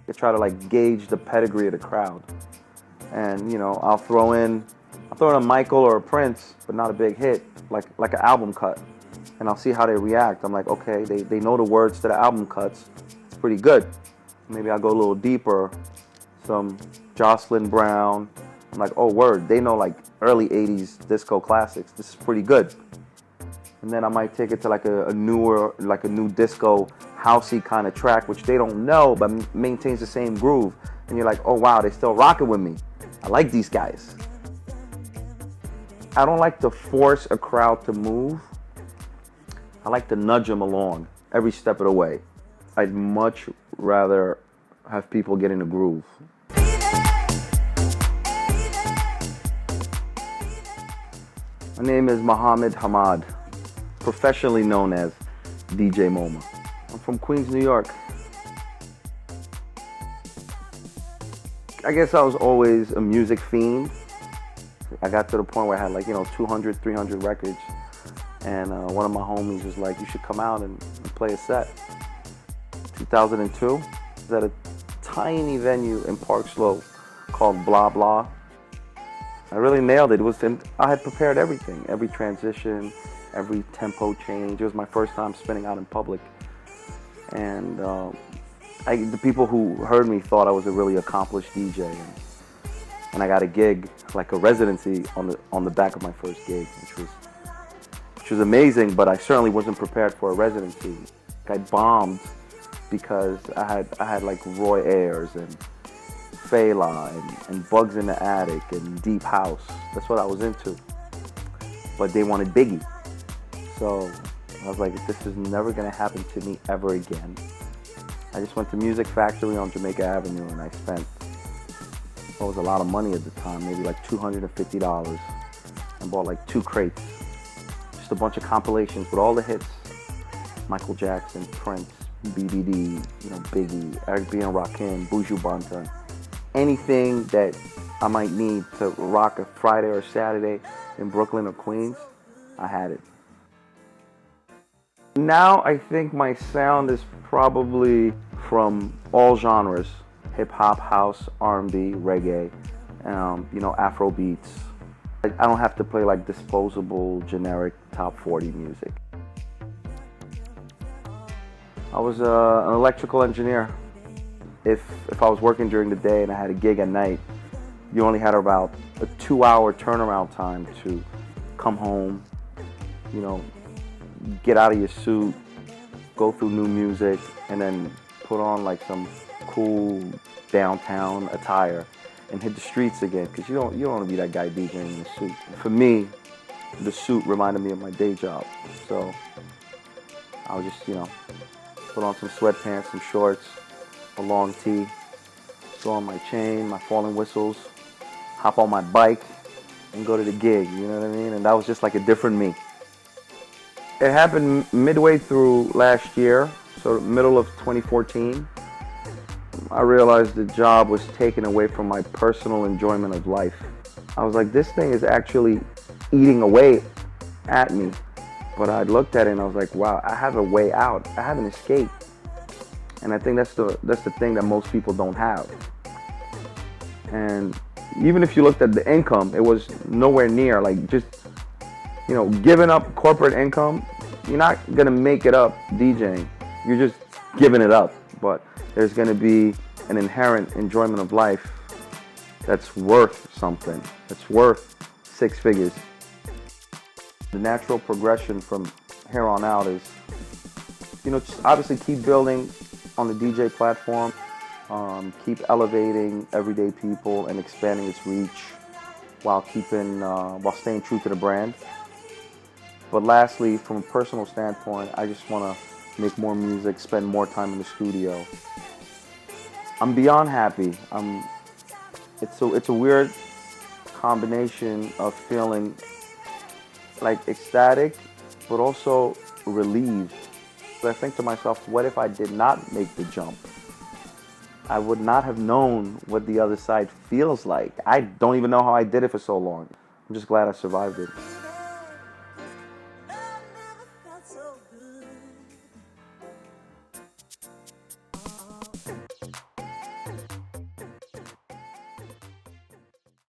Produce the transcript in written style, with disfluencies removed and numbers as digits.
I try to like gauge the pedigree of the crowd. And you know, I'll throw in a Michael or a Prince, but not a big hit, like an album cut. And I'll see how they react. I'm like, okay, they know the words to the album cuts. It's pretty good. Maybe I'll go a little deeper. Some Jocelyn Brown. I'm like, oh word, they know like early 80s disco classics. This is pretty good. And then I might take it to like a new disco housey kind of track, which they don't know, but maintains the same groove. And you're like, oh wow, they still rocking with me. I like these guys. I don't like to force a crowd to move. I like to nudge them along every step of the way. I'd much rather have people get in the groove. My name is Mohammed Hamad, professionally known as DJ Moma. I'm from Queens, New York. I guess I was always a music fiend. I got to the point where I had like, 200, 300 records. And one of my homies was like, you should come out and play a set. 2002, I was at a tiny venue in Park Slope called Blah Blah. I really nailed it. I had prepared everything, every transition, every tempo change. It was my first time spinning out in public. And the people who heard me thought I was a really accomplished DJ. And I got a gig, like a residency on the back of my first gig, which was amazing, but I certainly wasn't prepared for a residency. I bombed because I had like Roy Ayers and Fela and Bugs in the Attic and Deep House. That's what I was into. But they wanted Biggie. So I was like, this is never gonna happen to me ever again. I just went to Music Factory on Jamaica Avenue and I spent, what was a lot of money at the time, maybe like $250, and bought like 2 crates. Just a bunch of compilations with all the hits. Michael Jackson, Prince, BBD, Biggie, Eric B. and Rakim, Buju Banton. Anything that I might need to rock a Friday or Saturday in Brooklyn or Queens, I had it. Now I think my sound is probably from all genres: hip hop, house, R&B, reggae, Afro beats. I don't have to play like disposable, generic top 40 music. I was an electrical engineer. If I was working during the day and I had a gig at night, you only had about a 2-hour turnaround time to come home, get out of your suit, go through new music, and then put on like some cool downtown attire and hit the streets again, because you don't want to be that guy DJing in a suit. For me, the suit reminded me of my day job, so I would just put on some sweatpants, some shorts, a long tee, throw on my chain, my falling whistles, hop on my bike, and go to the gig, you know what I mean? And that was just like a different me. It happened midway through last year, so middle of 2014. I realized the job was taken away from my personal enjoyment of life. I was like, this thing is actually eating away at me. But I looked at it and I was like, wow, I have a way out. I have an escape. And I think that's the thing that most people don't have. And even if you looked at the income, it was nowhere near. Like, just, giving up corporate income, you're not gonna make it up DJing. You're just giving it up. But there's gonna be an inherent enjoyment of life that's worth something. That's worth 6 figures. The natural progression from here on out is, just obviously keep building on the DJ platform, keep elevating Everyday People and expanding its reach while staying true to the brand. But lastly, from a personal standpoint, I just want to make more music, spend more time in the studio. I'm beyond happy. It's a weird combination of feeling like ecstatic, but also relieved. So I think to myself, what if I did not make the jump? I would not have known what the other side feels like. I don't even know how I did it for so long. I'm just glad I survived it.